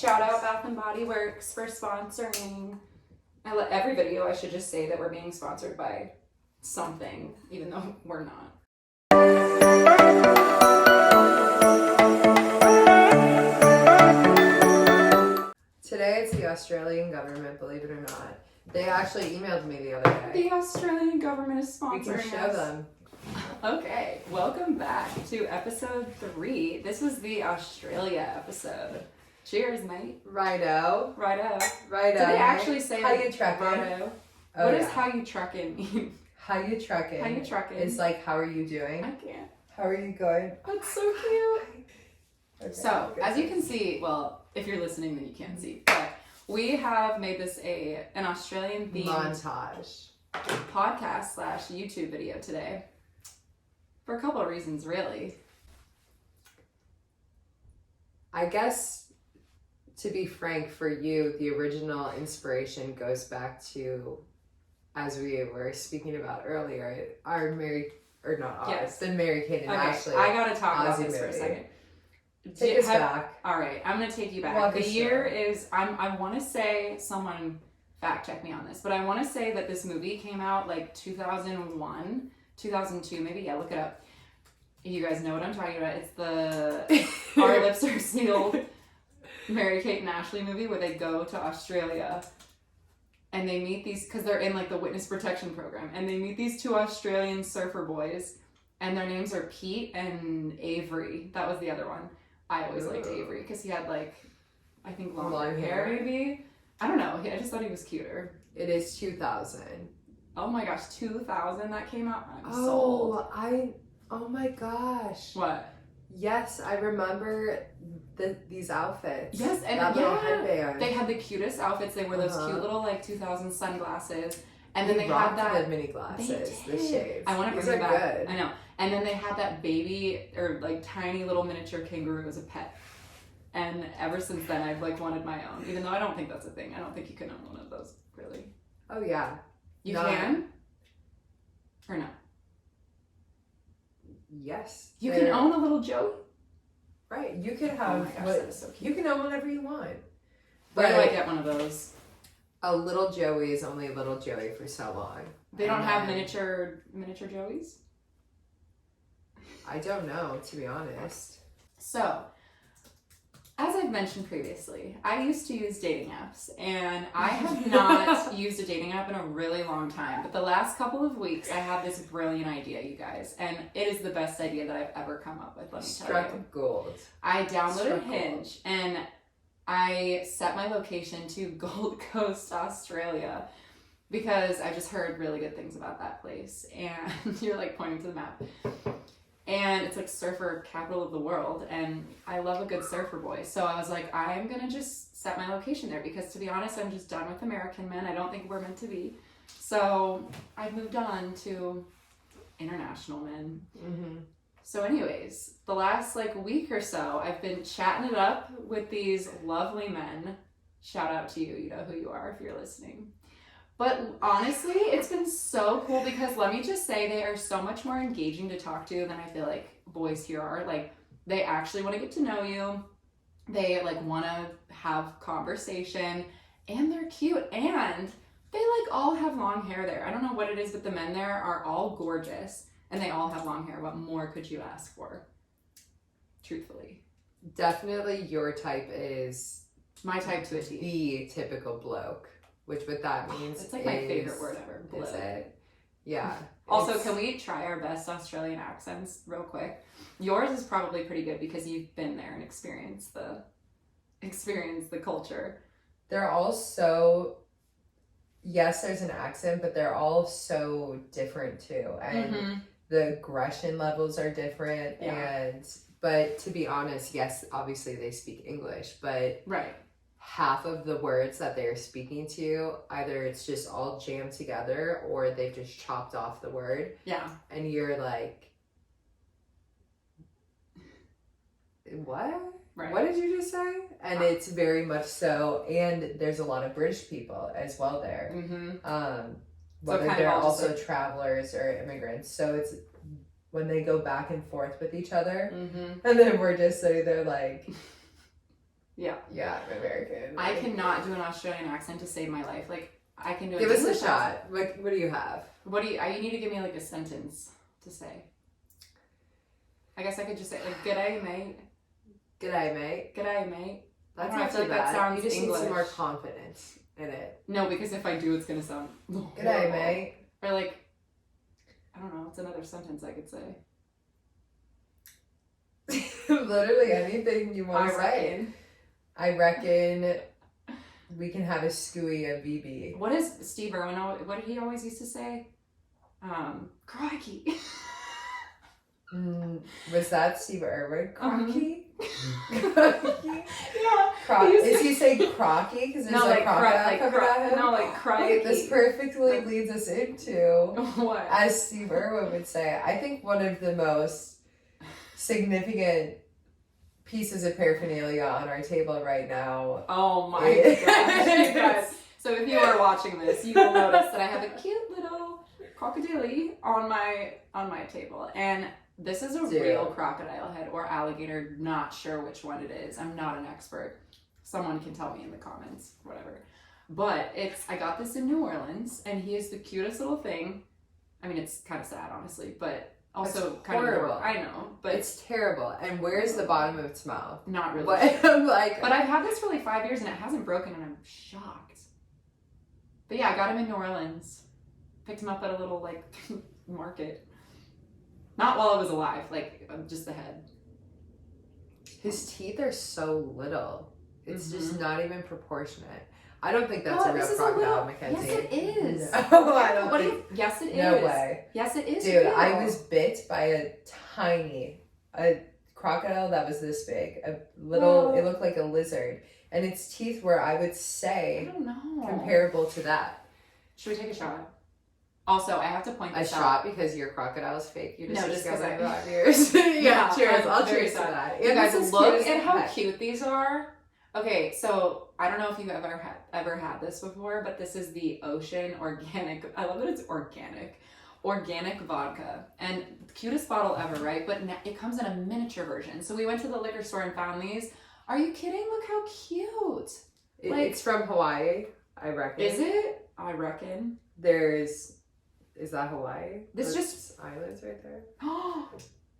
Shout out Bath and Body Works for sponsoring. Every video I should just say that we're being sponsored by something, even though we're not. Today it's the Australian government, believe it or not. They actually emailed me the other day. The Australian government is sponsoring We can show us. them. Okay, welcome back to episode 3. This was the Australia episode. Cheers, mate. Righto. Righto. Righto. Did they actually say how you trucking? righto? Oh, What does yeah. how you trucking mean? How you trucking? How you trucking? It's like, how are you doing? I can't. How are you going? That's so cute. Okay, So, good. as you can see, well, if you're listening, then you can't see, but we have made this an Australian themed montage podcast / YouTube video today for a couple of reasons, really. I guess, to be frank, for you, the original inspiration goes back to, as we were speaking about earlier, our the Mary-Kate and Okay, Ashley. I gotta talk about Aussie this for a movie. second. Take us back. All right, I'm gonna take you back. Walk The us year through. is I want to say, someone fact check me on this, but I want to say that this movie came out like 2001, 2002, maybe. Yeah, look it up. You guys know what I'm talking about. It's the Our Lips Are Sealed Mary-Kate and Ashley movie where they go to Australia and they meet these, because they're in like the witness protection program, and they meet these 2 Australian surfer boys, and their names are Pete and Avery. That was the other one. I always liked Avery because he had like, I think long hair maybe. I don't know. I just thought he was cuter. It is 2000. Oh my gosh, 2000 that came out. I'm sold. Oh my gosh. What? Yes, I remember these outfits. Yes, and that little headband. They had the cutest outfits. They wore those cute little like 2000 sunglasses, and then they had rocked that the mini glasses, They the did. shades. I want to These bring are them back. good. I know. And then they had that baby or like tiny little miniature kangaroo as a pet. And ever since then, I've like wanted my own, even though I don't think that's a thing. I don't think you can own one of those, really. Oh yeah. You No. can? Or no? Yes. You can own a little Joey? Right. You can Oh have my gosh, that is so cute. you can own whatever you want. Where do But I get one of those? a little Joey is only a little Joey for so long. They don't And have then- miniature Joeys? I don't know, to be honest. So, as I've mentioned previously, I used to use dating apps, and I have not used a dating app in a really long time. But the last couple of weeks, I have this brilliant idea, you guys, and it is the best idea that I've ever come up with, let me tell you. Struck gold. I downloaded Struck Hinge, and I set my location to Gold Coast, Australia, because I just heard really good things about that place. And you're like pointing to the map. And it's like surfer capital of the world, and I love a good surfer boy. So I was like, I'm gonna just set my location there, because to be honest, I'm just done with American men. I don't think we're meant to be. So I've moved on to international men. Mm-hmm. So anyways, the last like week or so, I've been chatting it up with these lovely men. Shout out to you, you know who you are if you're listening. But honestly, it's been so cool, because let me just say, they are so much more engaging to talk to than I feel like boys here are. Like, they actually want to get to know you. They like want to have conversation, and they're cute, and they like all have long hair there. I don't know what it is, but the men there are all gorgeous, and they all have long hair. What more could you ask for? Truthfully. Definitely your type is My type to a T. the typical bloke. Which what that means It's like my is- favorite word ever. Is bloke. it? Yeah. Also, It's- can we try our best Australian accents real quick? Yours is probably pretty good because you've been there and experienced the culture. They're all so, yes, there's an accent, but they're all so different too. And the aggression levels are different. Yeah. But to be honest, yes, obviously they speak English, but Right. half of the words that they're speaking to you, either it's just all jammed together or they've just chopped off the word. Yeah. And you're like, what? Right. What did you just say? And it's very much so, and there's a lot of British people as well there. Whether kind of they're all just also travelers or immigrants. So it's when they go back and forth with each other, and then we're just sitting there like, Yeah. Yeah, I'm American. I cannot do an Australian accent to save my life. Like, I can do Give us a English shot. accent. What do you have? You need to give me like a sentence to say. I guess I could just say like, "G'day, mate." G'day, mate. G'day, mate. That's I not feel too like that bad. sounds You just need some English. more confidence in it. No, because if I do, it's gonna sound G'day, horrible. mate. Or like, I don't know. What's another sentence I could say? Literally anything you want to say. reckon. I reckon we can have a scooey of BB. What is Steve Irwin? What did he always used to say? Crikey. Was that Steve Irwin? Crocky? Yeah. Is he saying crocky? Because there's like crocodile coming at him? No, like crikey. Okay, this perfectly leads us into, What? as Steve Irwin would say, I think one of the most significant pieces of paraphernalia on our table right now. Oh my gosh, you guys. So if you are watching this, you will notice that I have a cute little crocodile on my table. And this is a real crocodile head or alligator, not sure which one it is. I'm not an expert. Someone can tell me in the comments, whatever. But I got this in New Orleans, and he is the cutest little thing. I mean, it's kind of sad, honestly, but also It's kind horrible. of, I know, but It's terrible. And where's the bottom of its mouth? not really. But I'm like, But I've had this for like 5 years and it hasn't broken, and I'm shocked. But yeah, I got him in New Orleans. Picked him up at a little like market. Not while I was alive, like just the head. his teeth are so little. It's Mm-hmm. just not even proportionate. I don't think that's a real this is crocodile, little... Mackenzie. Yes, it is. No, I don't What think. yes, it is. No way. Yes, it is. Dude, real. I was bit by a crocodile that was this big. A little, Well- it looked like a lizard. And its teeth were, I would I say, don't know. comparable to that. Should we take a shot? Also, I have to point A this out. shot because your crocodile's fake. You just No, just 'cause discovered I- 5 years. yeah, cheers. I'm I'll very cheers to sad. that. You Yeah, guys this is look cute as at how heck. cute these are. Okay, so I don't know if you've ever had this before, but this is the Ocean Organic. I love that it's organic vodka, and the cutest bottle ever, right? But it comes in a miniature version. So we went to the liquor store and found these. Are you kidding? Look how cute. It's from Hawaii, I reckon. Is it? I reckon. Is that Hawaii? This Those just- islands right there.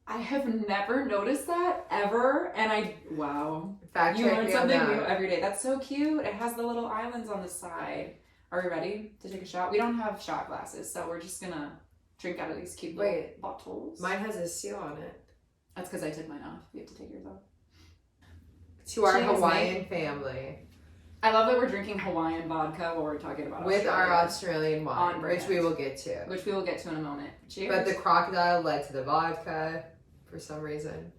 I have never noticed that ever, and wow. Fact You check learn me on something that. new every day. That's so cute. It has the little islands on the side. Are we ready to take a shot? We don't have shot glasses, so we're just gonna drink out of these cute little bottles. Mine has a seal on it. That's because I took mine off. You have to take yours off. To our Cheers, Hawaiian mate. family. I love that we're drinking Hawaiian vodka while we're talking about With our Australia, Australian On wine, brand. which we will get to. which we will get to in a moment. Cheers. But the crocodile led to the vodka for some reason.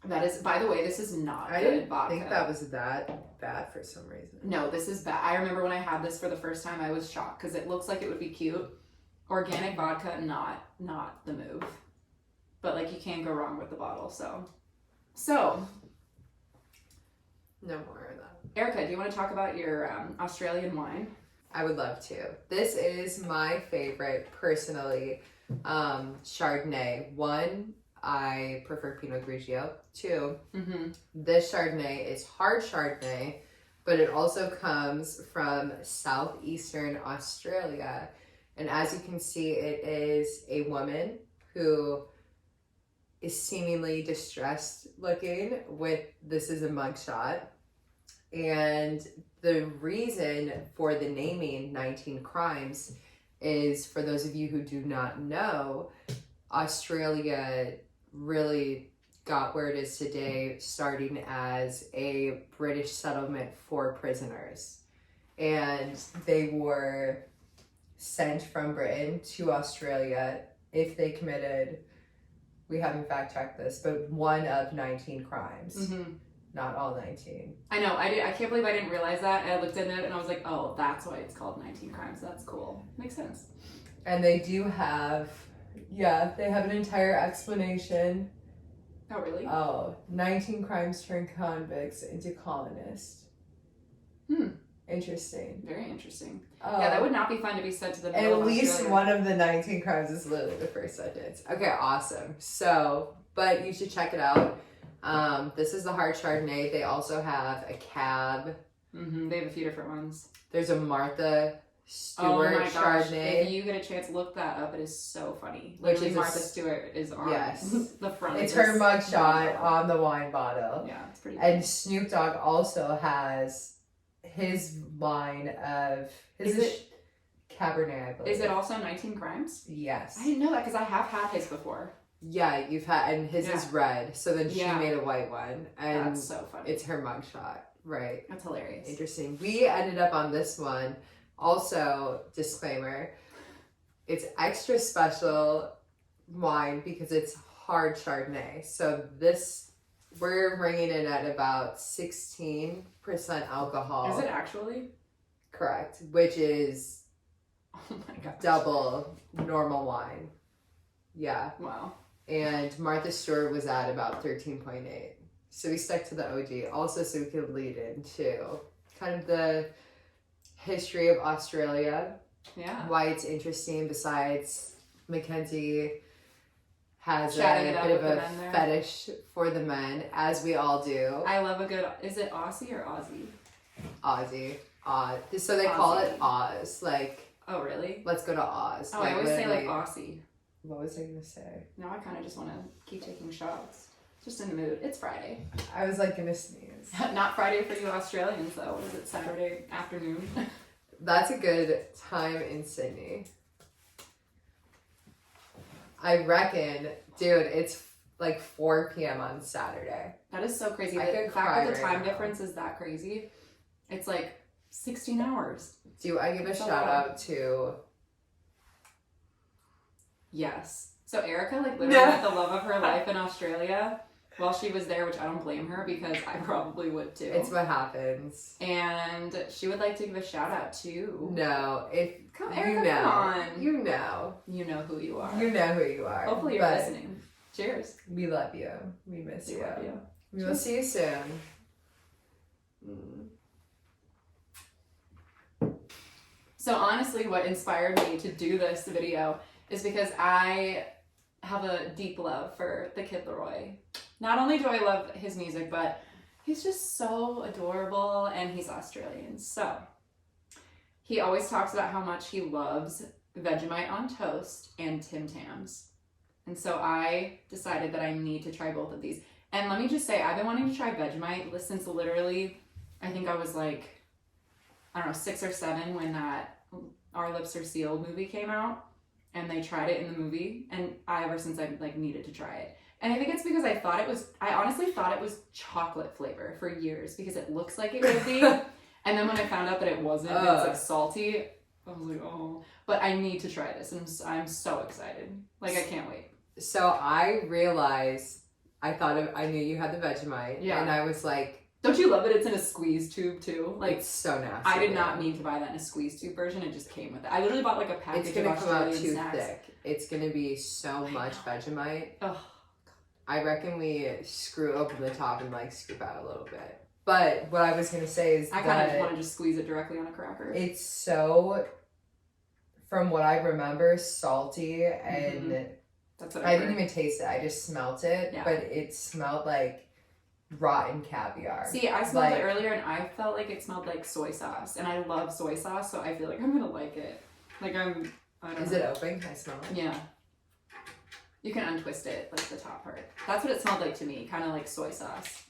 That is, by the way, this is not I good didn't vodka. think that was that bad for some reason. No, this is bad. I remember when I had this for the first time, I was shocked because it looks like it would be cute. Organic vodka, not the move. But like, you can't go wrong with the bottle. So No more of that. Erica, do you want to talk about your Australian wine? I would love to. This is my favorite, personally, Chardonnay. 1, I prefer Pinot Grigio. 2, Mm-hmm. this Chardonnay is hard Chardonnay, but it also comes from southeastern Australia. And as you can see, it is a woman who is seemingly distressed looking this is a mugshot. And the reason for the naming 19 Crimes is, for those of you who do not know, Australia really got where it is today starting as a British settlement for prisoners. And they were sent from Britain to Australia if they committed, we haven't fact checked this, but one of 19 crimes. Mm-hmm. Not all 19. I know. I can't believe I didn't realize that. I looked at it and I was like, oh, that's why it's called 19 Crimes. That's cool. Makes sense. And they do have, they have an entire explanation. Oh, really? 19 crimes turned convicts into colonists. Hmm. Interesting. Very interesting. Yeah, that would not be fun to be sent to the middle At of least Australia. one of the 19 crimes is literally the first sentence. Okay, awesome. So, but you should check it out. This is the hard Chardonnay. They also have a Cab. They have a few different ones. There's a Martha Stewart Oh my gosh! Chardonnay. If you get a chance, look that up. It is so funny. Which Literally, is Martha Stewart is on yes. the front. It's of her this mugshot bottle. on the wine bottle. Yeah, it's pretty. And Snoop Dogg also has his line of Cabernet, I believe. Is it also 19 Crimes? Yes. I didn't know that because I have had his before. Yeah, you've had, and his is red. So then she Yeah. made a white one, and That's so funny. it's her mugshot, right? That's hilarious. Interesting. We ended up on this one. Also, disclaimer: it's extra special wine because it's hard Chardonnay. So this, we're bringing it at about 16% alcohol. Is it actually? Correct, which is Oh my god. double normal wine. Yeah. Wow. And Martha Stewart was at about 13.8. So we stuck to the OG. Also, so we could lead into kind of the history of Australia. Yeah. Why it's interesting, besides Mackenzie has Chatting a it up bit of with the a men there. fetish for the men, as we all do. I love a good. Is it Aussie or Aussie? Aussie. Oz. So they call it Oz. Like, Oh really? let's go to Oz. Oh, I always say like literally- Aussie. What was I going to say? Now I kind of just want to keep taking shots. Just in the mood. It's Friday. I was like going to sneeze. Not Friday for you Australians though. Is it Saturday afternoon? That's a good time in Sydney. I reckon, dude, it's like 4 p.m. on Saturday. That is so crazy. I The could fact cry that the right time now. difference is that crazy. It's like 16 hours. Do I give a That's a shout lot. out to... Yes. So Erica like literally No. met the love of her life in Australia while she was there, which I don't blame her because I probably would too. It's what happens. And she would like to give a shout out to No, if Come, you Erica, know, come on. you know, You know who you are. you know who you are. Hopefully you're but listening. Cheers. We love you. We miss We you. love you. We will see you soon. So honestly, what inspired me to do this video is because I have a deep love for the Kid Laroi. Not only do I love his music, but he's just so adorable and he's Australian. So he always talks about how much he loves Vegemite on toast and Tim Tams. And so I decided that I need to try both of these. And let me just say, I've been wanting to try Vegemite since literally, I think I was like, I don't know, 6 or 7 when that Our Lips Are Sealed movie came out. And they tried it in the movie. And ever since I like needed to try it. And I think it's because I honestly thought it was chocolate flavor for years because it looks like it would be. And then when I found out that it wasn't, it's like salty. I was like, oh. But I need to try this. And I'm so excited. Like, I can't wait. So I realized, I knew you had the Vegemite. Yeah. And I was like, Don't you love that it's in a squeeze tube too? Like, it's so nasty. I did not mean to buy that in a squeeze tube version. It just came with it. I literally bought like a package It's gonna of come out Australian too snacks. thick. It's gonna be so I much know. Vegemite. Ugh. I reckon we screw open the top and like scoop out a little bit. But what I was gonna say is I kind of that want to just squeeze it directly on a cracker. it's so, from what I remember, salty, and That's what I I've didn't heard. even taste it. I just smelt it, Yeah. but it smelled like rotten caviar. See, I smelled Like- it earlier and I felt like it smelled like soy sauce. And I love soy sauce, so I feel like I'm gonna like it. Like I don't Is know. it open? Can I smell it? Yeah. You can untwist it, like the top part. That's what it smelled like to me, kind of like soy sauce.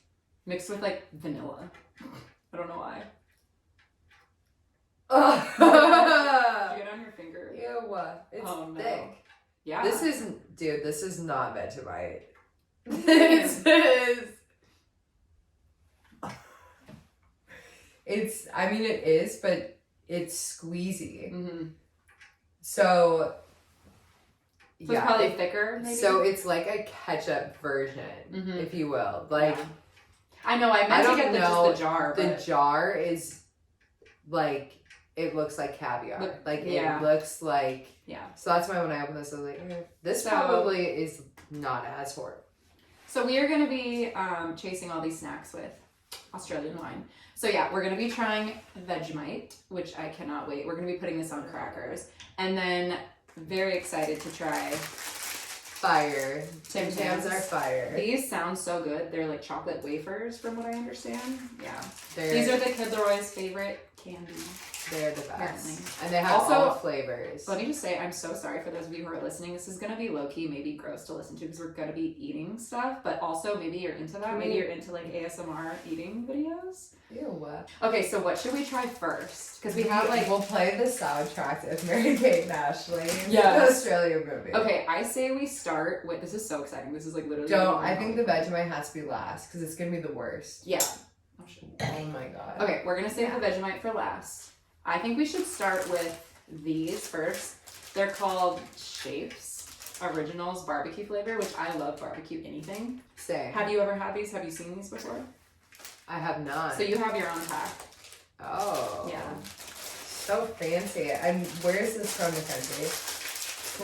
Mixed with like vanilla. I don't know why. Did you get it on your finger? Ew, it's Oh, no. thick. Yeah. This is not Vegemite. This is. I mean, it is, but it's squeezy. Mm-hmm. So, So it's probably thicker, maybe? So it's like a ketchup version, Mhm. if you will. Like, Yeah. I know, I I meant to don't get know, just the jar, the but jar is like, it looks like caviar. Look- Like, yeah. it looks like. yeah. So that's why when I opened this, I was like, this So- probably is not as horrible. So we are going to be chasing all these snacks with Australian wine. So yeah, we're gonna be trying Vegemite, which I cannot wait. We're gonna be putting this on crackers. And then very excited to try Fire. Tim Tams are fire. These sound so good. They're like chocolate wafers from what I understand. Yeah. They're, These are the Kid Leroy's favorite candy. they're the best. Apparently. And they have Also, all flavors. Let me just say, I'm so sorry for those of you who are listening. This is going to be low-key, maybe gross to listen to because we're going to be eating stuff, but also maybe you're into that. Maybe you're into like ASMR eating videos. Ew. Okay, so what should we try first? Because we have like... We'll play the soundtrack of Mary-Kate and Ashley. Yes. The Australia movie. Okay, I say we start with... This is so exciting. This is like literally... I think the Vegemite has to be last because it's going to be the worst. Yeah. Oh, shit. Oh my god. Okay, we're going to save the Vegemite for last. I think we should start with these first. They're called Shapes Originals Barbecue Flavor, which I love barbecue anything. Same. Have you ever had these? Have you seen these before? I have not. So you have your own pack. Oh. Yeah. So fancy. And where is this from, Mackenzie?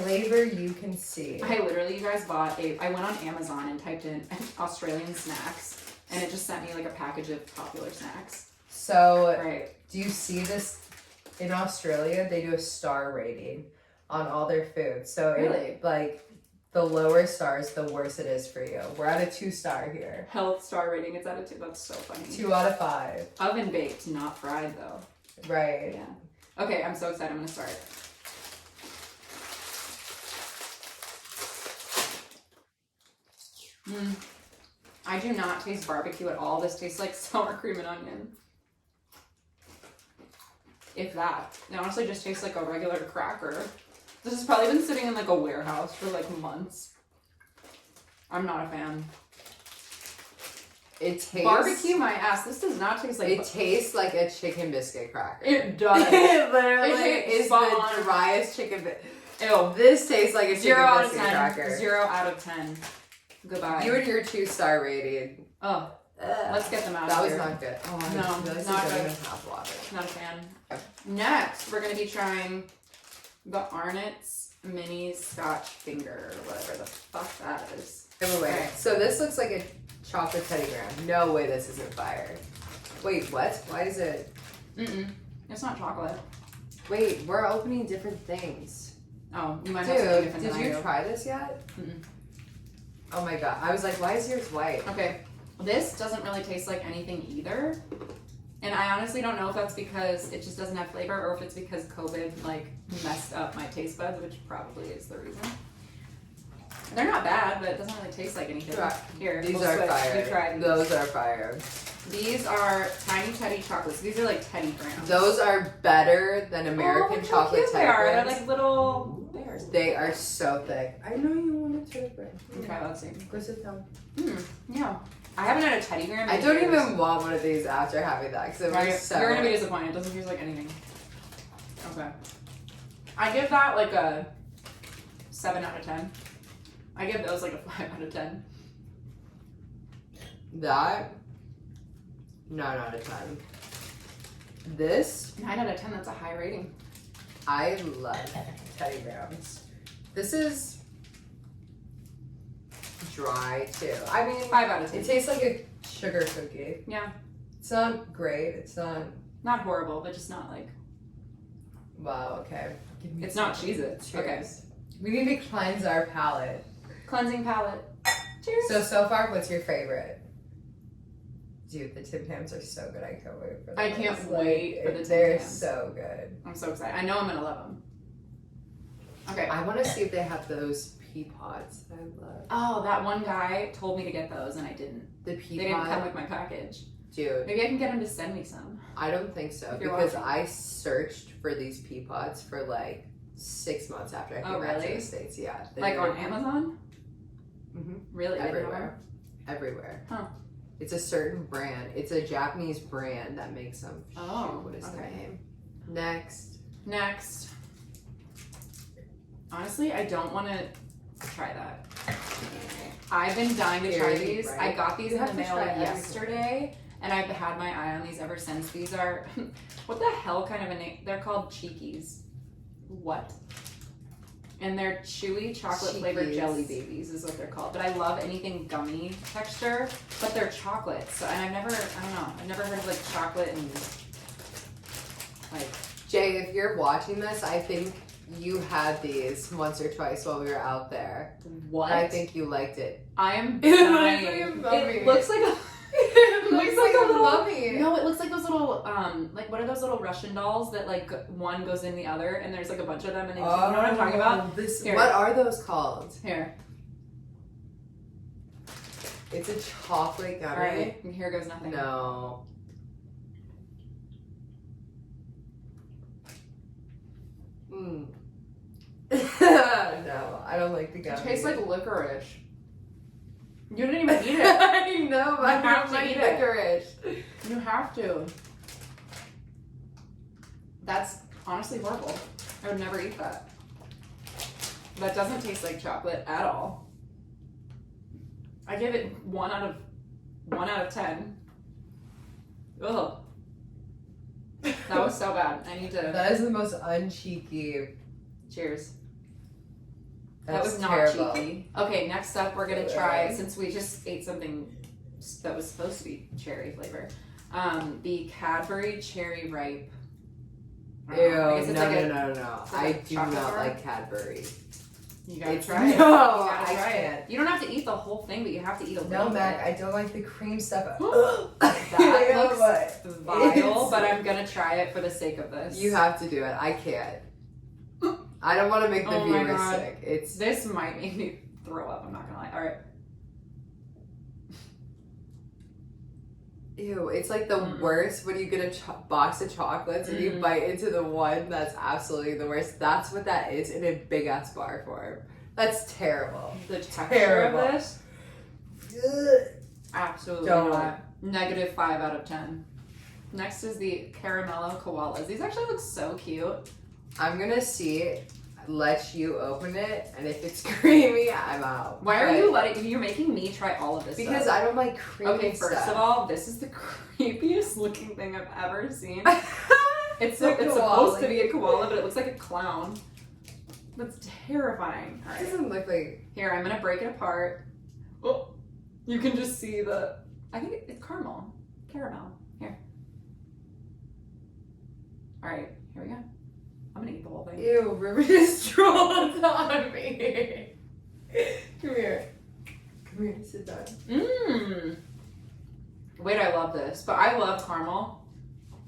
Flavor you can see. I literally, you guys I went on Amazon and typed in Australian snacks, and it just sent me like a package of popular snacks. So, Right. do you see this? In Australia, they do a star rating on all their food. So, Really? the lower stars, the worse it is for you. We're at a 2-star here. Health star rating, it's at a 2. That's so funny. 2 out of 5. Oven baked, not fried though. Right. Yeah. Okay, I'm so excited. I'm gonna start. I do not taste barbecue at all. This tastes like sour cream and onion. If that. It honestly just tastes like a regular cracker. This has probably been sitting in like a warehouse for like months. I'm not a fan. It tastes... Barbecue my ass. This does not taste like... It tastes like a chicken biscuit cracker. It does. It literally It is spot the on. driest chicken biscuit. Ew. This tastes like a chicken 0 out of biscuit 10. cracker. 0 out of 10. Goodbye. You and your 2-star rating. Oh, let's get them out That of was here. not good. Oh, No, I realized not it doesn't good. even have water. Not a fan. Next, we're going to be trying the Arnott's Mini Scotch Finger, or whatever the fuck that is. Wait. Okay. So this looks like a chocolate Teddy Graham. No way this isn't fire. Wait, what? Why is it... It's not chocolate. Wait, we're opening different things. Oh, you might have something Dude, different did than I you do. try this yet? Mm-mm. Oh my god. I was like, why is yours white? Okay, this doesn't really taste like anything either. And I honestly don't know if that's because it just doesn't have flavor or if it's because COVID like messed up my taste buds, which probably is the reason. They're not bad, but it doesn't really taste like anything. Right. Here, These we'll are switch. fire. You try these. Those are fire. These are Tiny Teddy chocolates. These are like Teddy Grahams. Those are better than American look how chocolate cute Teddy they are. They're Grahams. like little bears. They are so thick. I know you want a Teddy Graham. Okay, let's see. Go sit down. Yeah. I haven't had a Teddy Graham. I in don't years. even want one of these after having that because it Right. was so. You're gonna be disappointed. It doesn't taste like anything. Okay. I give that like a 7 out of 10. I give those like a 5 out of 10. That 9 out of 10. This 9 out of 10, that's a high rating. I love Teddy Grahams. This is dry too. I mean, 5 out of 10. it tastes like a sugar cookie. Yeah. It's not great. It's not. Not horrible, but just not like. Wow. Okay. Give me It's some. not Cheez-Its. Okay. Cheers. We need to cleanse our palate. Cleansing palette. Cheers. So far, what's your favorite? Dude, the Tim Tams are so good. I can't wait for them. I can't It's wait for the Tim They're Tams. so good. I'm so excited. I know I'm gonna love them. Okay. I want to see if they have those pea pods that I love. Oh, that one guy told me to get those and I didn't. The pea They didn't come pod, with my package. dude. Maybe I can get him to send me some. I don't think so If you're because watching. I searched for these pea pods for like 6 months after I came Oh, back to really? the States. Yeah, Like on Amazon? Mhm. Really? They didn't have everywhere, everywhere. Huh. It's a certain brand. It's a Japanese brand that makes them. Oh, Shoot, what is the okay. name? Next. Next. Honestly, I don't want to try that. I've been dying to try Very these. bright. I got these You in the have to mail try like everything. yesterday, and I've had my eye on these ever since. These are, what the hell kind of a name? They're called Cheekies. What? And they're chewy chocolate flavored Cheekies. jelly babies is what they're called. But I love anything gummy texture, but they're chocolate. So, and I've never heard of like chocolate and like, Jay, if you're watching this, I think you had these once or twice while we were out there. what? And I think you liked it. I am It looks dying. like a mummy. It looks like a It looks like a little- mummy. No, it looks like those little, like what are those little Russian dolls that like one goes in the other and there's like a bunch of them and they, you know what I'm talking about? This, Here. what are those called? Here, It's a chocolate gummy. alright, and here goes nothing. No. Mm. No, I don't like the gummy. It tastes like licorice. You didn't even eat it. I know, but I You have don't to like eat it. licorice. You have to. That's honestly horrible. I would never eat that. That doesn't taste like chocolate at all. I give it 1 out of 10. Ugh. That was so bad. I need to. That is the most uncheeky. Cheers. That That's was not terrible. cheeky. Okay, next up we're gonna try, since we just ate something that was supposed to be cherry flavor, the Cadbury Cherry Ripe. I Ew, don't know. I guess it's no, like a- no, no. it's like I a do chocolate not bar? like Cadbury. You gotta It's- try it. no, You gotta I try can't. it. You don't have to eat the whole thing, but you have to eat a little No, Mac, bit. I don't like the cream stuff. That looks but vile, it's- but I'm gonna try it for the sake of this. You have to do it. I can't. I don't want to make the Oh my viewers God. sick. It's This might make me throw up. I'm not gonna lie. All right. ew. It's like the Mm. worst when you get a box of chocolates and you Mm. bite into the one that's absolutely the worst. That's what that is in a big ass bar form. That's terrible. The texture Terrible. of this, absolutely Don't. not. -5 out of 10. Next is the Caramello Koalas. These actually look so cute. I'm gonna see. Let you open it, and if it's creamy, I'm out. Why are But- you letting? You're making me try all of this. Because stuff. I don't like creamy Okay, first stuff. of all, this is the creepiest looking thing I've ever seen. It's The it's koala. supposed to be a koala, but it looks like a clown. That's terrifying. All It right. doesn't look like. Here, I'm gonna break it apart. Oh, you can just see the. I think it's caramel. Here. All right, here we go. I'm gonna eat the whole thing. Ew, Ruben is drooled on me. Come here. Come here, sit down. Mmm. Wait, I love this, but I love caramel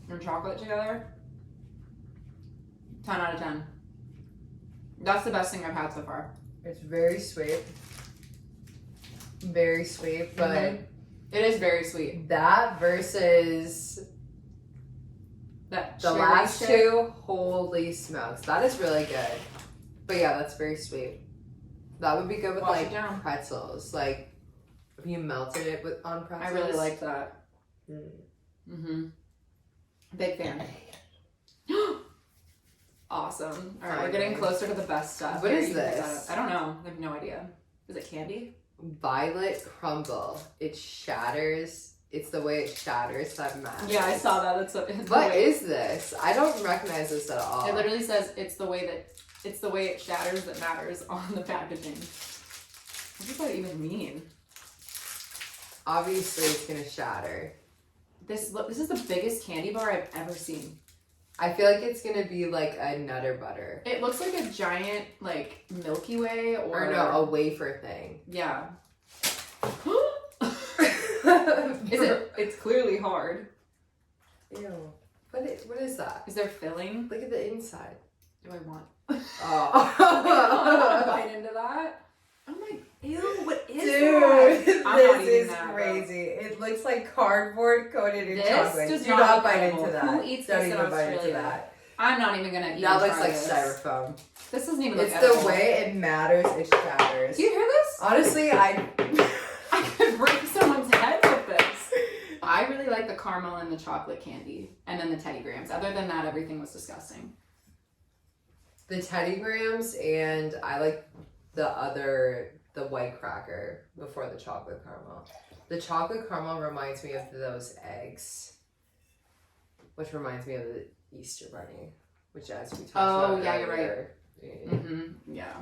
and chocolate together. 10 out of 10. That's the best thing I've had so far. It's very sweet. Very sweet, but Mhm. It is very sweet. that versus That the cherry last shit- two, holy smokes. That is really good. But yeah, that's very sweet. That would be good with Wash it like down. pretzels. Like if you melted it with on I pretzels. really like that. Mm. Mm-hmm. Big fan. Awesome. All right, we're getting Okay. closer to the best stuff. What Here, is you can pick this? that up. I don't know. I have no idea. Is it candy? Violet crumble. It shatters. It's the way it shatters that matters. Yeah, I saw that. That's it's the What way- is this? I don't recognize this at all. It literally says it's the way it shatters that matters on the packaging. What does that even mean? Obviously, it's gonna shatter. This is the biggest candy bar I've ever seen. I feel like it's gonna be like a Nutter Butter. It looks like a giant like Milky Way Or no, a wafer thing. yeah. Is Is it? It's clearly hard. Ew. What is that? Is there filling? Look at the inside. Do I want? Oh. I don't bite into that. Oh my! Ew! What is Dude, that? I'm not this eating is that, bro. crazy. It looks like cardboard coated in This chocolate. does Do not not look bite edible. into that. Who eats Don't this in even bite into Australia? that. I'm not even gonna eat. That looks try like this. styrofoam. This doesn't even look It's edible. the way it matters, it shatters. Do you hear this? Honestly, I could break someone's head with this. I really like the caramel and the chocolate candy, and then the Teddy Grahams. Other than that, everything was disgusting. the Teddy Grahams, and I like the white cracker before the chocolate caramel. The chocolate caramel reminds me of those eggs, which reminds me of the Easter Bunny, which as we talked about Oh, yeah, you're earlier, Yeah.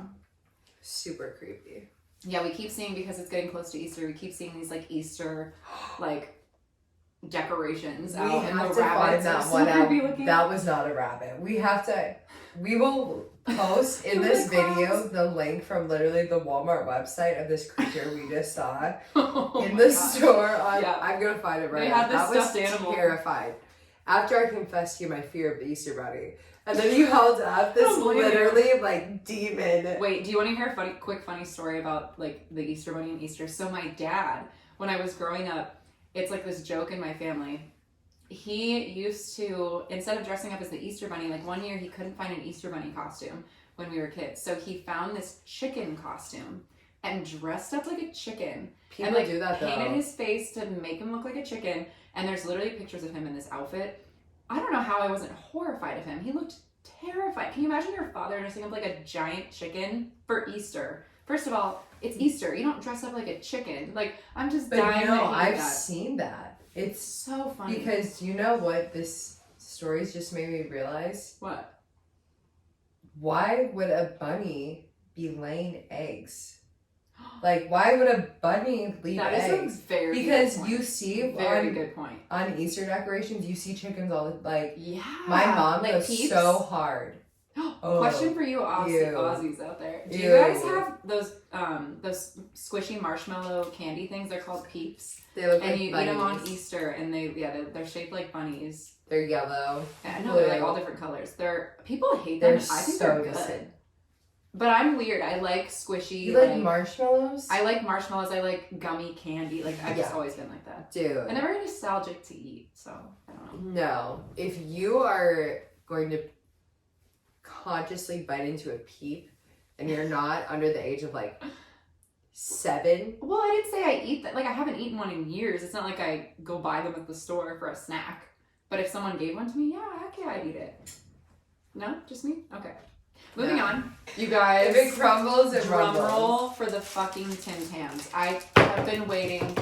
Super creepy. Yeah, we keep seeing, because it's getting close to Easter, we keep seeing these like Easter like decorations We out, and have the to find rabbits are that so one out. creepy looking. That was not a rabbit. We will post in this video the link from literally the Walmart website of this creature we just saw Oh in my the gosh. store. Yeah. I'm gonna find it right They now. had this That was stuffed animal. terrified. After I confessed to you my fear of the Easter Bunny, and then you held up this don't believe you. literally like demon. Wait, do you want to hear a quick funny story about like the Easter Bunny and Easter? So my dad, when I was growing up, it's like this joke in my family. He used to, instead of dressing up as the Easter Bunny, like one year he couldn't find an Easter Bunny costume when we were kids. So he found this chicken costume and dressed up like a chicken. People and like do that though. painted his face to make him look like a chicken. And there's literally pictures of him in this outfit. I don't know how I wasn't horrified of him. He looked terrified. Can you imagine your father dressing up like a giant chicken for Easter? First of all, it's Easter. You don't dress up like a chicken. Like, I'm just dying But no, that he did I've that. seen that. It's So funny. because you know what this story's just made me realize? What? Why would a bunny be laying eggs? Like, why would a bunny leave That is eggs? a very Because good point. you see Very good point. on Easter decorations, you see chickens all the like. Yeah. My mom like goes peeps. so hard. Oh, Question for you, ew. Aussies out there. Do you Ew. guys have those squishy marshmallow candy things? They're called Peeps. They look And like you bunnies. eat them on Easter, and they're shaped like bunnies. They're yellow. I know they're like Blue. all different colors. People hate them. They're I think so they're good. disgusting. But I'm weird. I like squishy. You like marshmallows? I like marshmallows. I like gummy candy. Like I've just Yeah. always been like that. do. And they're very nostalgic to eat. So I don't know. No. If you are going to consciously bite into a peep and you're not under the age of like 7, Well, I didn't say I eat that. Like I haven't eaten one in years. It's not like I go buy them at the store for a snack. But if someone gave one to me, yeah, heck yeah, I'd eat it. No, just me. Okay. Moving No. on, you guys. if it crumbles, it Drum rumbles. roll for the fucking Tim Tams. I have been waiting.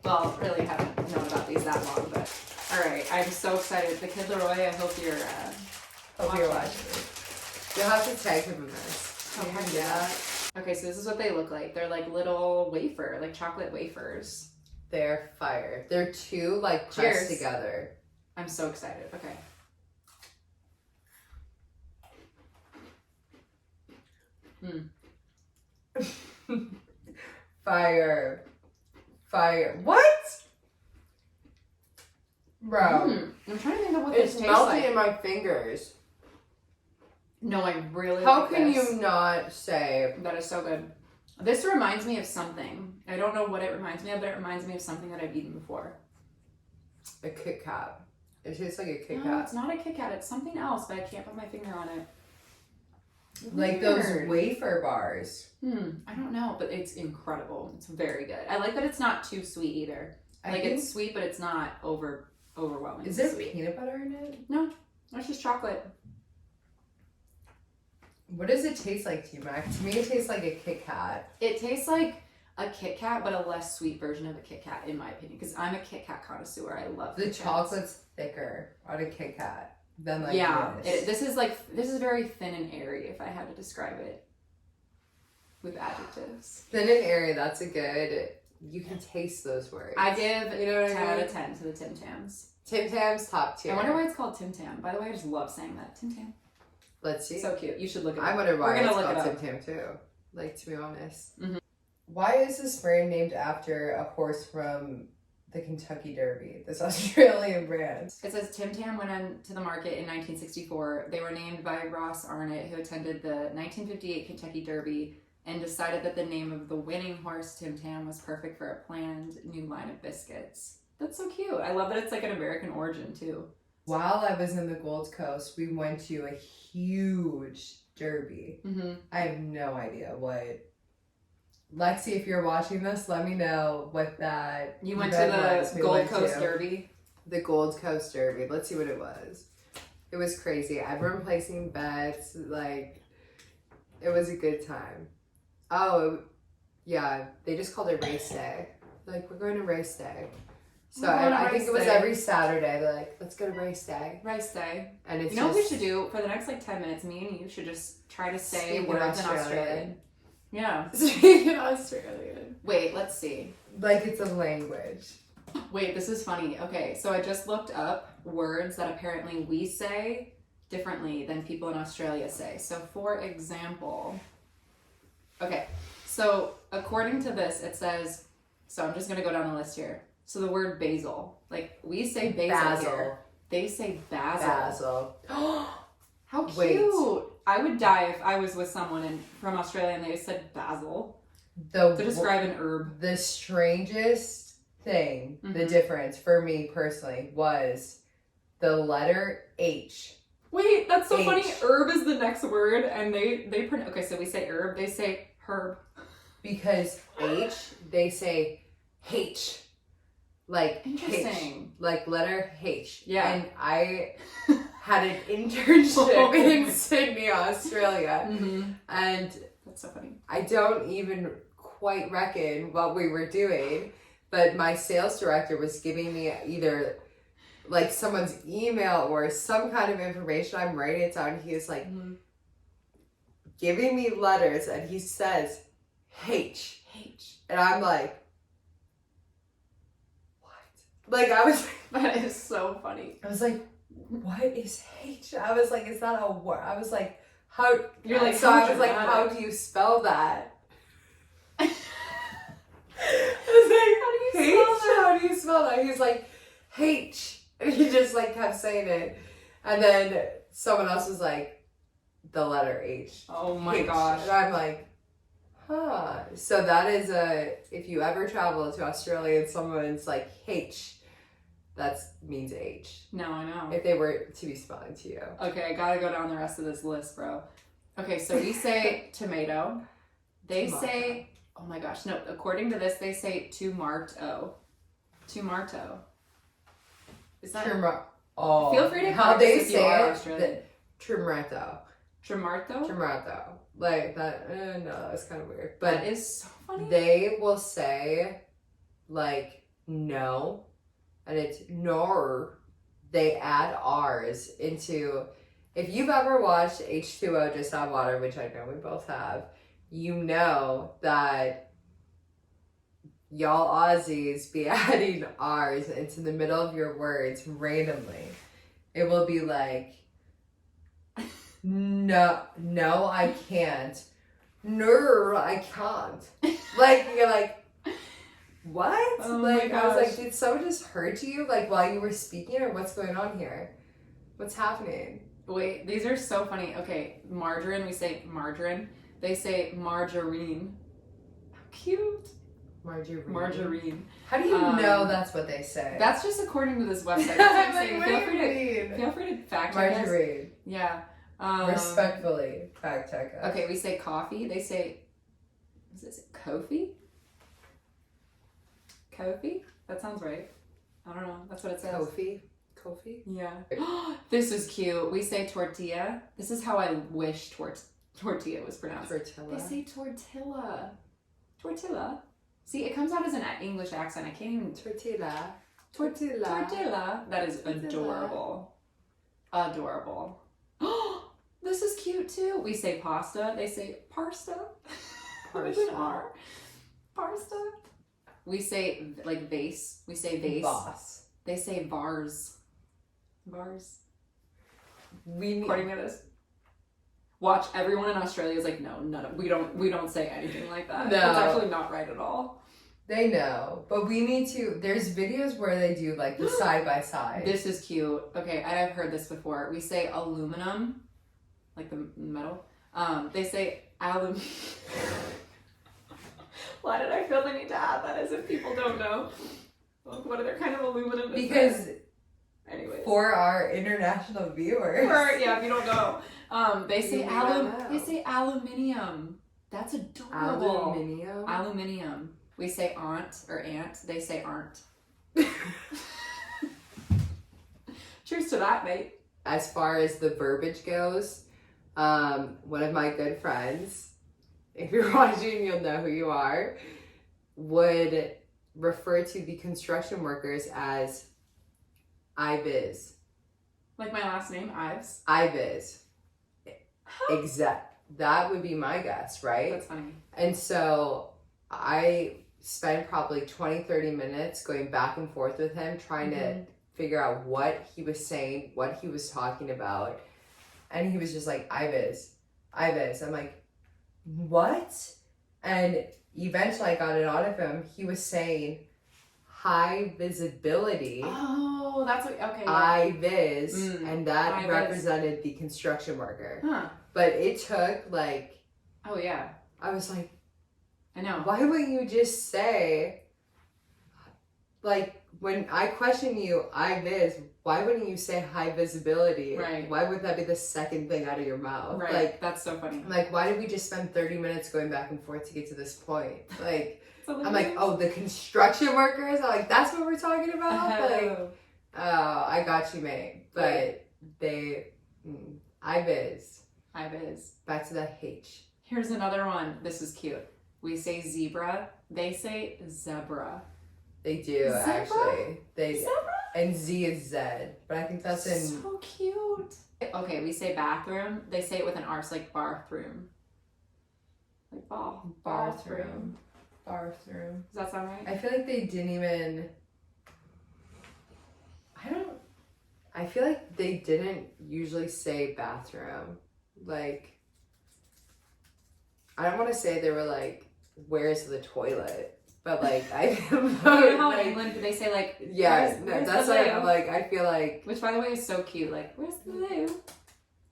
Well, really haven't known about these that long, but all right. I'm so excited. The Kid Leroy. I hope you're. Hope you're watching. You'll have to tag him in this. Oh, You heck can do yeah. that. Okay, so this is what they look like. They're like little wafer, like chocolate wafers. They're fire. They're two like Cheers. pressed together. I'm so excited. Okay. Fire. What? Bro. I'm trying to think of what It's this tastes melting like. in my fingers. No, I really. How like can this. you not say That is so good. This reminds me of something. I don't know what it reminds me of, but it reminds me of something that I've eaten before. a Kit Kat? It tastes like a Kit No, Kat. it's not a Kit Kat. It's something else, but I can't put my finger on it. Like those Weird. wafer bars. I don't know, but it's incredible. It's very good. I like that it's not too sweet either. I Like think, it's sweet, but it's not overwhelming. is there sweet? peanut butter in it? It's just chocolate. What does it taste like to you, Mac? To me, it tastes like a Kit Kat. It tastes like a Kit Kat, but a less sweet version of a Kit Kat, in my opinion. Because I'm a Kit Kat connoisseur. I love The Kit Kats. chocolate's thicker on a Kit Kat than like yeah, this. this is very thin and airy. If I had to describe it with adjectives, Thin and airy, that's a good. You can taste those words. I give You know what 10 I out mean? of 10 to the Tim Tams. Tim Tam's top tier. I wonder why it's called Tim Tam. By the way, I just love saying that. Tim Tam. Let's see. So cute. You should look it up. I wonder why We're gonna it's look it called up. Tim Tam too. Like, to be honest. Mhm. Why is this brand named after a horse from the Kentucky Derby? This Australian brand. It says Tim Tam went on to the market in 1964. They were named by Ross Arnott, who attended the 1958 Kentucky Derby and decided that the name of the winning horse, Tim Tam, was perfect for a planned new line of biscuits. That's so cute. I love that it's like an American origin too. While I was in the Gold Coast, we went to a huge derby. Mm-hmm. I have no idea what. Lexi, if you're watching this, let me know what that. You went event to was the we Gold went Coast to. Derby. The Gold Coast Derby. Let's see what it was. It was crazy. Everyone placing bets. Like, it was a good time. Oh, yeah. They just called it race day. Like, we're going to race day. So We're going to I think race it was day. every Saturday. They're like, let's go to race day. Rice day. And it's You know what we just should do for the next like 10 minutes? Me and you should just try to say Speak in words in Australian. Australian. Yeah. speaking Australian. Wait, let's see. Like it's a language. Wait, this is funny. Okay, so I just looked up words that apparently we say differently than people in Australia say. So, for example, okay, so according to this, it says, so I'm just going to go down the list here. So, the word basil, like we say basil, here. They say basil. How cute. Wait. I would die if I was with someone from Australia and they said basil The to describe an herb. The strangest thing, the Mhm. difference for me personally was the letter H. Wait, that's so H. funny. Herb is the next word, and they pronounce. Okay, so we say herb. They say herb. Because H, they say H. Like H. Interesting. Like letter H. Yeah. And I had an internship in Sydney, Australia. Mm-hmm. And That's so funny. I don't even quite reckon what we were doing, but my sales director was giving me either like someone's email or some kind of information. I'm writing it down. He was like giving me letters and he says H. H. And I'm like, what? Like I was That is so funny. like, what is H? I was like, is that a word? I was like, how? You're like, so I how was like, dramatic. how do you spell that? I was like, How do you spell H? How do you spell that? He's like, H. And he just like kept saying it. And then someone else was like, the letter H. Oh my H. gosh. And I'm like, huh. So that is if you ever travel to Australia and someone's like H, that means H. No, I know. If they were to be spelling to you. Okay, I gotta go down the rest of this list, bro. Okay, so we say tomato. They Tomato. say, oh my gosh, no, according to this, they say tomato. Tomato. Is that Oh, Feel free to how correct they us if you say are it. Australian. Tomato. Tomato? Tomato. Like that. No, that's kind of weird. That But is so funny. they will say like no, and it's nor. They add R's into. If you've ever watched H2O Just Add Water, which I know we both have, you know that y'all Aussies be adding R's into the middle of your words randomly. It will be like, no, I can't. No, I can't. Like, you're like, what? Oh my like, I was like, gosh. did someone just hurt you, like, while you were speaking, or what's going on here? What's happening? Wait, these are so funny. Okay, margarine, we say margarine. They say margarine. How cute. Margarine. Margarine. How do you Um, know that's what they say? That's just according to this website. That's what I'm I'm like, saying. what Feel do you free mean? feel free to fact check us. Margarine. Yeah. Respectfully, fact check us. Okay, we say coffee. They say, is this Kofi? Kofi? That sounds right. I don't know. That's what it says. Kofi? Yeah. This is cute. We say tortilla. This is how I wish tortilla was pronounced. Tortilla. They say tortilla. Tortilla. See, it comes out as an English accent. I can't even. Tortilla. Tortilla. That is Tortilla. adorable. Adorable. This is cute too. We say pasta. They say parsta. With an R. Parsta. We say like vase. We say vase. Boss. They say vars. Vars. We need. According to this. Watch, everyone in Australia is like, no, none of we don't say anything like that. No. It's actually not right at all. They know, but we need to. There's videos where they do like the side by side. This is cute. Okay, I've heard this before. We say aluminum, like the metal. They say alum. Why did I feel the need to add that as if people don't know? What other kind of aluminum is Because there? Anyways. for our international viewers. Yeah, if you don't know. They say You may not know. They say aluminium. That's adorable. Aluminium. Aluminium. We say aunt or aunt. They say aren't. Cheers to that, mate. As far as the verbiage goes, one of my good friends, if you're watching, you'll know who you are, would refer to the construction workers as IVIS. Like my last name, Ives. IVIS. Exact. That would be my guess, right? That's funny. And so I spent probably 20-30 minutes going back and forth with him, trying to figure out what he was saying, what he was talking about. And he was just like, IVIS. IVIS. I'm like, what? And eventually I got it out of him. He was saying high visibility. Oh, that's what, okay. IVIS. And that IVIS. represented the construction worker. Huh. But it took like, Oh, yeah. I was like, I know. why wouldn't you just say, like, when I question you, IVIS, why wouldn't you say high visibility? Right. Why would that be the second thing out of your mouth? Right. Like, That's so funny. like, why did we just spend 30 minutes going back and forth to get to this point? Like, So I'm like, oh, the construction workers? I'm like, that's what we're talking about? Like, oh, I got you, mate. But Right. IVIS. IVIS. Back to that H. Here's another one. This is cute. We say zebra. They say zebra. They do, Zebra? actually. They Zebra? And Z is Z. But I think that's in... So cute. Okay, we say bathroom. They say it with an R, so like bathroom. Like ball. Bathroom. Bathroom. Does that sound right? I feel like they didn't even... I feel like they didn't usually say bathroom. Like, I don't want to say they were like, where's the toilet? But like, I don't know. You know how like, in England they say like, yeah, where's that's the why loo? I'm like, I feel like Which, by the way, is so cute. Like, where's the loo?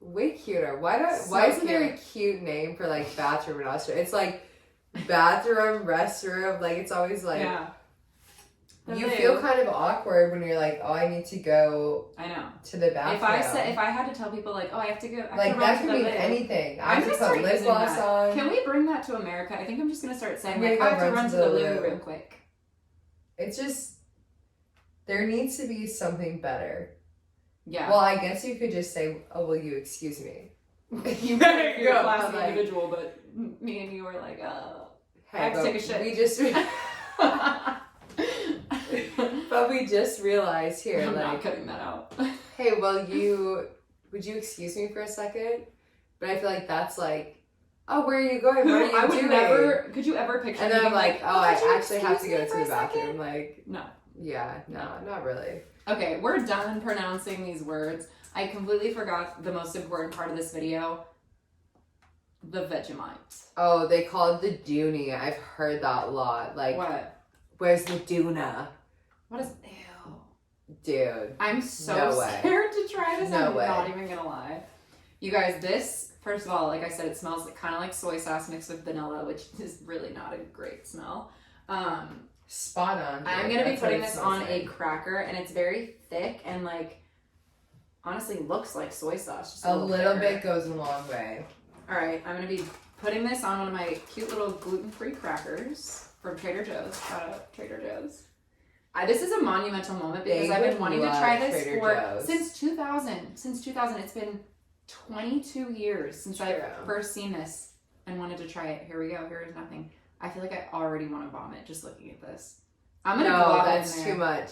way cuter. Why So isn't there a cute. cute name for like bathroom in Australia? It's like bathroom, restroom. Like, it's always like, Yeah. The you loo. feel kind of awkward when you're like, oh, I need to go I know. to the bathroom. If I had to tell people like, oh, I have to go, I like, have to run that to could the mean loo. anything. I I'm have to gonna put start lip using gloss that. on. Can we bring that to America? I think I'm just gonna start saying I'm like, gonna I have go to run to the loo real quick. It's just, there needs to be something better. Yeah. Well, I guess you could just say, oh, will you excuse me? You There you you're go, a classy but, like- individual, but me and you were like, oh. Hey, I have to but take a shit. We just, but we just realized here, I'm not like, cutting that out. hey, would you excuse me for a second? But I feel like that's like, oh, where are you going? What are you I would doing? never. Could you ever picture? And me then I'm being like, oh, I could you actually have to excuse go me to for the a bathroom. second? Like, No. yeah, no, not really. Okay, we're done pronouncing these words. I completely forgot the most important part of this video. The Vegemite. Oh, they call it the Dooney. I've heard that a lot. Like, What? where's the Doona? What is? Ew. Dude. I'm so No way. scared to try this. No I'm way. not even gonna lie. You guys, this, first of all, like I said, it smells kind of like soy sauce mixed with vanilla, which is really not a great smell. Spot on. I'm dude. gonna be That's what putting it this smells on a like. cracker, and it's very thick and like, honestly, looks like soy sauce. Just A little thicker. bit goes a long way. All right, I'm gonna be putting this on one of my cute little gluten-free crackers from Trader Joe's. Shout out Trader Joe's. This is a monumental moment because They I've been would wanting to love try this Trader for Joe's. since 2000. Since 2000, it's been 22 years since I've True. first seen this and wanted to try it. Here we go. Here is nothing. I feel like I already want to vomit just looking at this. I'm gonna No, glop that's in there. too much.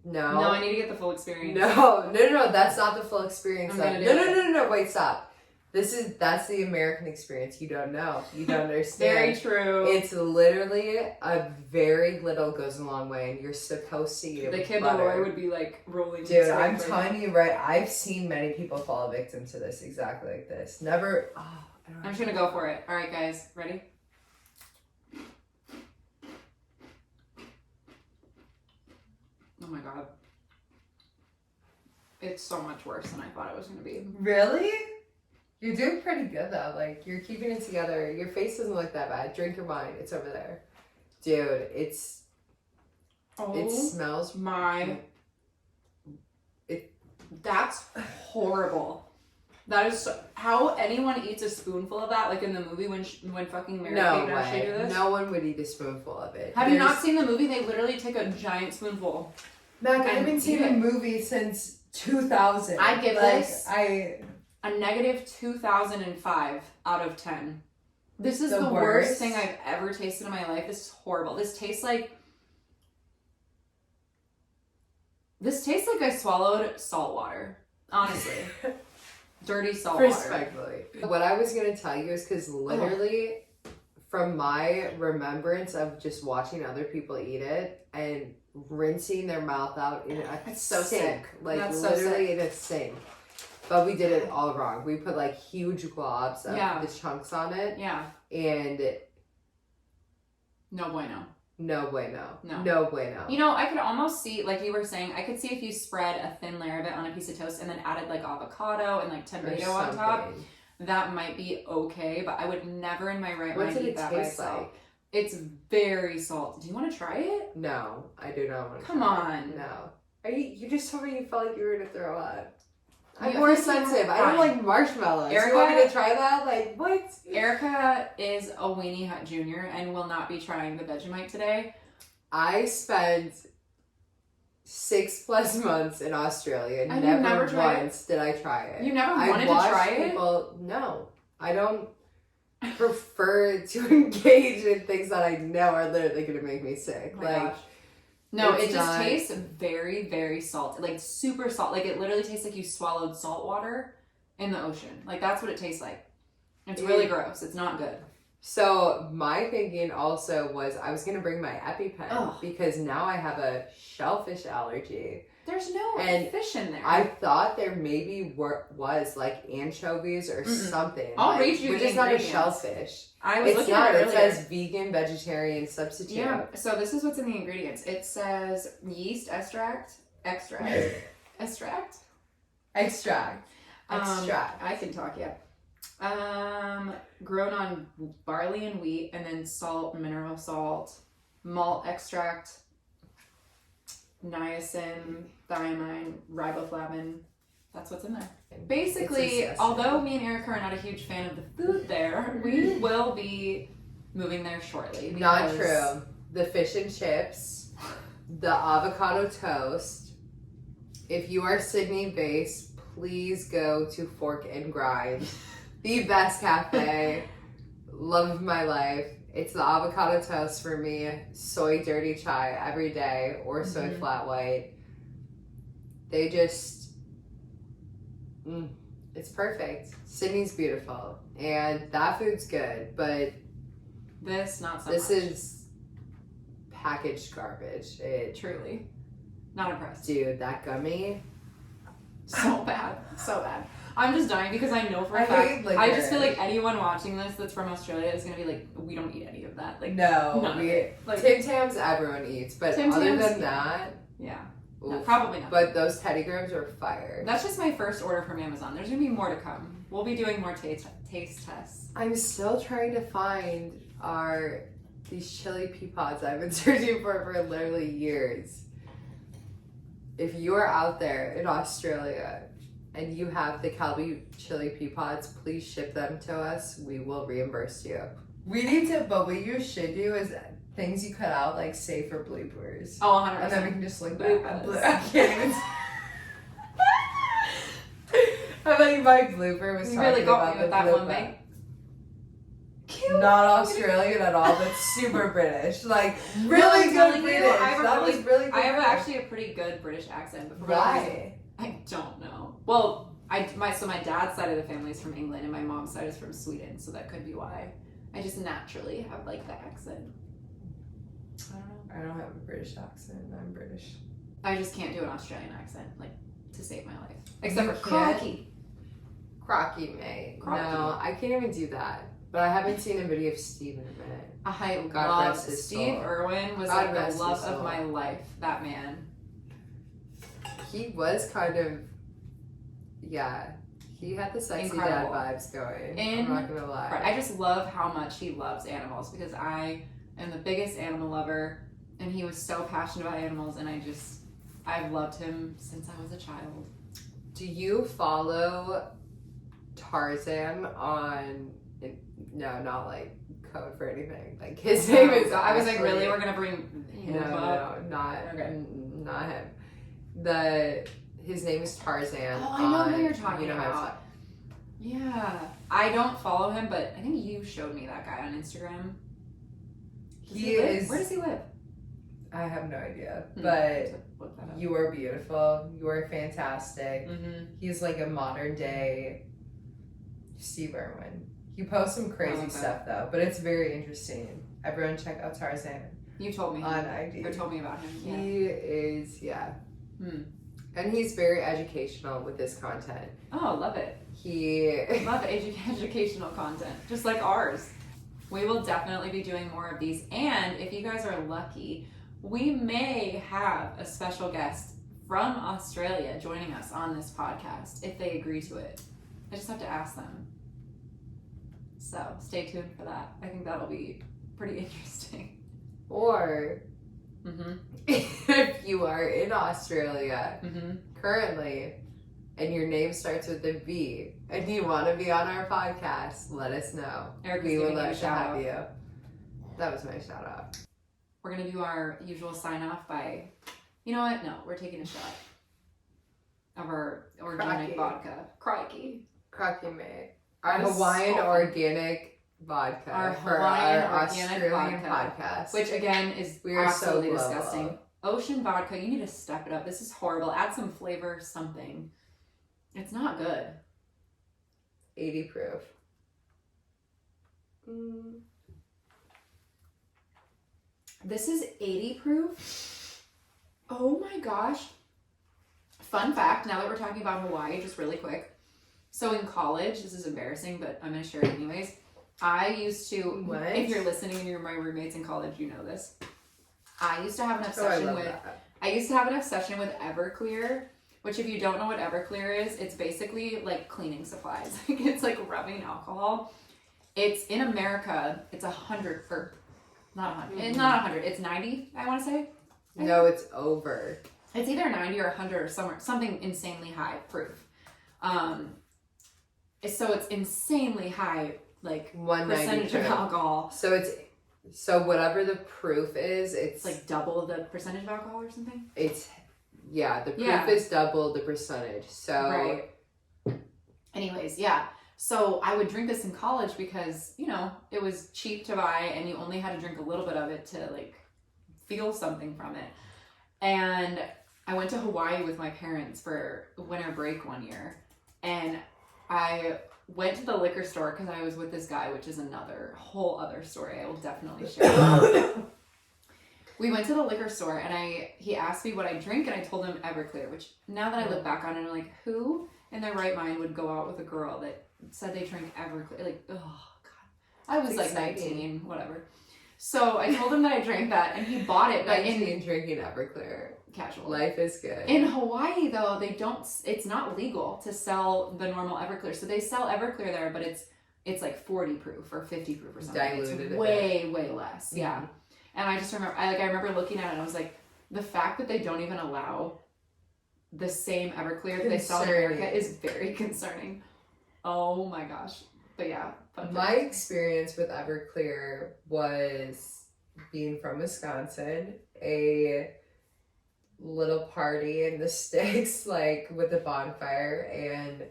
No. No, I need to get the full experience. No, that's not the full experience. I'm though. gonna do No, wait, stop. That's the American experience. You don't know. You don't understand. Very true. It's literally a very little goes a long way, and you're supposed to eat it The with Kid butter. Leroy would be like rolling. Dude, straight I'm through. telling you, right? I've seen many people fall victim to this exactly like this. Never. Oh, I don't I'm just gonna go for it. All right, guys, ready? Oh my god. It's so much worse than I thought it was gonna be. Really? You're doing pretty good though. Like, you're keeping it together. Your face doesn't look that bad. Drink your wine. It's over there. Dude, it Oh smells. my. It- That's horrible. That is so, how anyone eats a spoonful of that, like in the movie when fucking Mary No Kate and Ashley do way. this. No one would eat a spoonful of it. Have you not seen the movie? They literally take a giant spoonful. Mac, I and haven't seen eat a it? movie since 2000. I give this- I A negative 2005 out of 10. This is The the worst worst? thing I've ever tasted in my life. This is horrible. This tastes like This tastes like I swallowed salt water. Honestly. Dirty salt water. Respectfully. What I was going to tell you is because literally, from my remembrance of just watching other people eat it and rinsing their mouth out in a It's so sink. sick. Like That's so literally sick. in a sink. But we did it all wrong. We put like huge globs of Yeah. the chunks on it. Yeah. And No bueno. no bueno. No. No bueno. You know, I could almost see, like you were saying, I could see if you spread a thin layer of it on a piece of toast and then added like avocado and like Or tomato on top. something. That might be okay, but I would never in my right What mind did eat it that by taste itself. like? It's very salty. Do you want to try it? No, I do not want to. Come on. No. You just told me you felt like you were going to throw up. You I'm more think you sensitive. were I don't fine. like marshmallows. Erica- You want me to try that? Like, what? Erica is a Weenie Hut Jr. and will not be trying the Vegemite today. I spent 6+ months in Australia. Have you Never never tried it? once did I try it. You never I wanted to watched try it? people, no, I don't prefer to engage in things that I know are literally going to make me sick. Oh my like, gosh. No, it's it just not- tastes very, very salty. Like super salt. Like it literally tastes like you swallowed salt water in the ocean. Like that's what it tastes like. It's really gross. It's not good. So my thinking also was I was going to bring my EpiPen Ugh. because now I have a shellfish allergy. There's no And fish in there. I thought there maybe was like anchovies or Mm-mm. something. I'll like, read you which the is not a ingredients. shellfish. I was It's looking not. at it It earlier. says vegan vegetarian substitute. Yeah. So this is what's in the ingredients. It says yeast extract. Extract. I can talk, yeah. Grown on barley and wheat, and then salt, mineral salt, malt extract, niacin, thiamine, riboflavin. That's what's in there. Basically, It's disgusting. although me and Erica are not a huge fan of the food there, we will be moving there shortly. Not because- true. The fish and chips, the avocado toast. If you are Sydney based, please go to Fork and Grind. The best cafe. Love of my life. It's the avocado toast for me. Soy dirty chai every day or soy Mhm. flat white. They just. It's perfect. Sydney's beautiful. And that food's good, but This, not so this much. is packaged garbage. Truly. Not impressed. Dude, that gummy. So bad. So bad. I'm just dying because I know for a I fact. hate I just feel licorice. like anyone watching this that's from Australia is gonna be like, we don't eat any of that. Like, No, none of it. Like, Tim Tams everyone eats, but Tim other Tams, than that, yeah, no, oof. probably not. But those Teddy Grahams are fire. That's just my first order from Amazon. There's gonna be more to come. We'll be doing more taste tests. I'm still trying to find these chili pea pods I've been searching for literally years. If you are out there in Australia and you have the Calbee chili pea pods, please ship them to us. We will reimburse you. We need to, but what you should do is things you cut out, like save for bloopers. Oh, 100%. And then we can just look back. Bloopers. I can't even. I think my blooper was You talking really got about me with the that one, blooper. mate. Cute. Not Australian at all, but super British. Like No, really I'm good telling you, British. I have a That really- was really good. I have British. actually a pretty good British accent. But for whatever reason- Why? I don't know. Well, my dad's side of the family is from England and my mom's side is from Sweden, so that could be why. I just naturally have like the accent. I don't know. I don't have a British accent. I'm British. I just can't do an Australian accent, like to save my life. Except You for can't? Crocky. Crocky, mate. Crocky. No, I can't even do that. But I haven't seen a video of Steve in a minute. I God love rest his Steve soul. Irwin was God like rest the love his of soul. my life. That man. He was kind of, yeah. He had the sexy Incredible. dad vibes going. I'm not gonna lie. I just love how much he loves animals because I am the biggest animal lover, and he was so passionate about animals, and I've loved him since I was a child. Do you follow Tarzan on? No, not like code for anything. Like his name is. I was like, actually- really? We're gonna bring him up? No, not Okay. not him. His name is Tarzan. Oh, I know who on you're talking Unimog. about. Yeah, I don't follow him, but I think you showed me that guy on Instagram. Does He live? is- Where does he live? I have no idea, but Look that up. you are beautiful. You are fantastic. Mm-hmm. He's like a modern day Steve Irwin. He posts some crazy stuff though, but it's very interesting. Everyone check out Tarzan You told me. on IG. Or told me about him. Yeah. He is, yeah. Hmm. And he's very educational with his content. Oh, love it. He Love educational content, just like ours. We will definitely be doing more of these. And if you guys are lucky, we may have a special guest from Australia joining us on this podcast if they agree to it. I just have to ask them. So stay tuned for that. I think that'll be pretty interesting. or Mm-hmm. if you are in Australia Mm-hmm. currently and your name starts with a V and you want to be on our podcast, let us know. Erica's We would giving you a love to shout have out. you. That was my shout out. We're gonna do our usual sign off by, you know what? No, we're taking a shot of our organic Crikey. vodka. Crikey. Crocky mate. Our That was Hawaiian so fun. organic vodka Our for Hawaiian our organic Australian vodka, podcast. Which again is We are so absolutely global. disgusting. Ocean vodka, you need to step it up. This is horrible. Add some flavor, something. It's not good. 80 proof. This is 80 proof. Oh my gosh. Fun fact, now that we're talking about Hawaii, just really quick. So in college, this is embarrassing, but I'm going to share it anyways. I used to, What? if you're listening and you're my roommates in college, you know this. I used to have an Oh, I obsession love with that. I used to have an obsession with Everclear, which if you don't know what Everclear is, it's basically like cleaning supplies. It's like rubbing alcohol. It's in America, it's 100 or not 100. It's not 100. It's 90, I want to say. No, it's over. It's either 90 or 100 or something insanely high proof. So it's insanely high like 190 percentage of proof. alcohol. So whatever the proof is, It's like double the percentage of alcohol or something. the proof Yeah. is double the percentage. So Right. Anyways, yeah. So I would drink this in college because, you know, it was cheap to buy and you only had to drink a little bit of it to like feel something from it. And I went to Hawaii with my parents for winter break one year. And I went to the liquor store because I was with this guy, which is another whole other story I will definitely share. We went to the liquor store and he asked me what I drink and I told him Everclear, which now that I look back on it, I'm like, who in their right mind would go out with a girl that said they drink Everclear? Like, oh God. I was It's like exciting. 19, whatever. So I told him that I drank that and he bought it, but 19 drinking Everclear. casual. Life is good. In Hawaii though, it's not legal to sell the normal Everclear. So they sell Everclear there, but it's like 40 proof or 50 proof or something. Diluted it's a way less. Yeah. Mhm. And I just remember I remember looking at it and I was like, the fact that they don't even allow the same Everclear that they sell in America Concerning. is very concerning. Oh my gosh. But yeah, fun My fact. experience with Everclear was being from Wisconsin, a little party in the sticks, like with a bonfire, and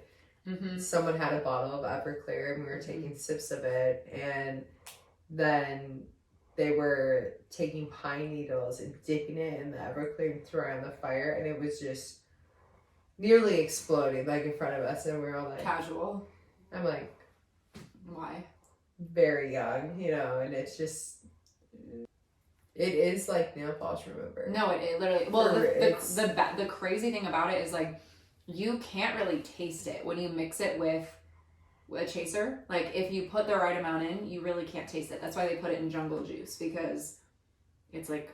Mhm. someone had a bottle of Everclear and we were taking sips of it, and then they were taking pine needles and dipping it in the Everclear and throwing it on the fire, and it was just nearly exploding like in front of us, and we were all like, Casual. I'm like Why? very young, you know, and it's just, it is like nail polish remover. No, it literally. Well, It's- the crazy thing about it is like you can't really taste it when you mix it with a chaser. Like if you put the right amount in, you really can't taste it. That's why they put it in jungle juice because it's like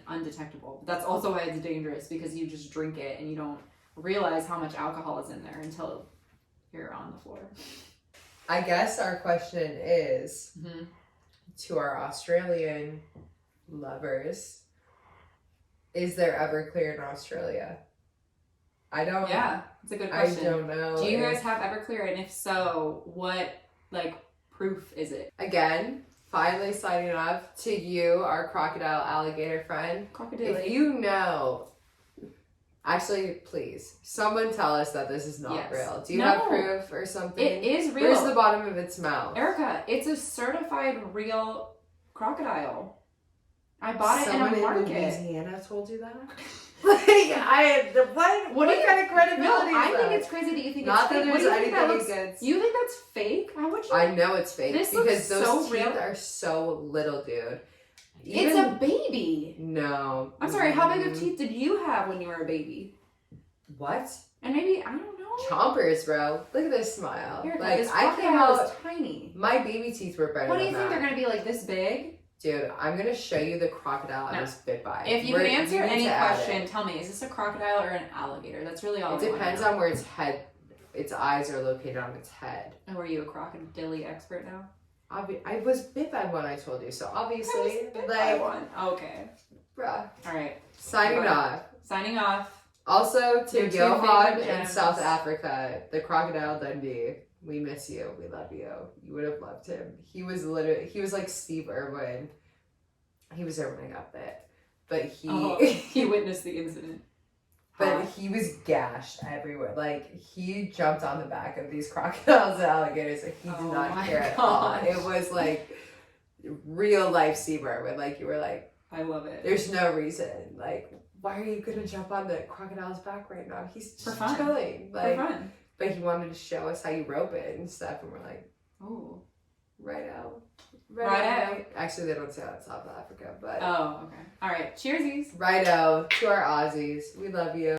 undetectable. That's also why it's dangerous because you just drink it and you don't realize how much alcohol is in there until you're on the floor. I guess our question is Mm-hmm. to our Australian lovers, is there Everclear in Australia? I don't. Yeah, it's a good I question. don't know. Do you if- guys have Everclear? And if so, what like proof is it? Again, finally signing up to you, our crocodile alligator friend. Crocodile. If you know, actually, please, someone tell us that this is not Yes. real. Do you No. have proof or something? It is real. Where's the bottom of its mouth? Erica, it's a certified real crocodile. I bought it Someone in a market. Louisiana told you that? What? What do you- kind of credibility No, I is think that? it's crazy that you think Not it's that fake. What there's do you think that anything looks? against. You think that's fake? How would you? I know it's fake This looks because those so teeth real. are so little, dude. It's a baby. No. I'm sorry. How big of teeth did you have when you were a baby? What? And maybe I don't know. Chompers, bro. Look at this smile. Here, Like this I came crocodile out. is tiny. My baby teeth were better. What do you than think that. they're gonna be like this big? Dude, I'm gonna show you the crocodile I No. was bit by. If you We're- can answer you need any to add question, it. tell me: is this a crocodile or an alligator? That's really all. It depends on where its head, its eyes are located on its head. And were you a crocodile expert now? I was bit by one. I told you so. Obviously, like, one. Okay. bruh. All right. Signing Right. off. Signing off. Also to Your two Johan favorite in gems. South Africa, the Crocodile Dundee. We miss you. We love you. You would have loved him. He was like Steve Irwin. He was there when I got bit, but He witnessed the incident. but he was gashed everywhere. Like he jumped on the back of these crocodiles and alligators, and he did Oh not my care at all. gosh. It was like real life Steve Irwin. Like you were like, I love it. there's no reason. Like, why are you gonna jump on the crocodile's back right now? He's For just fun. chilling. For Like, fun. but he wanted to show us how you rope it and stuff, and we're like, Oh. right out. Right out. mate. Actually, they don't say that in South Africa, but Oh, okay. All right. Cheersies. right out to our Aussies. We love you.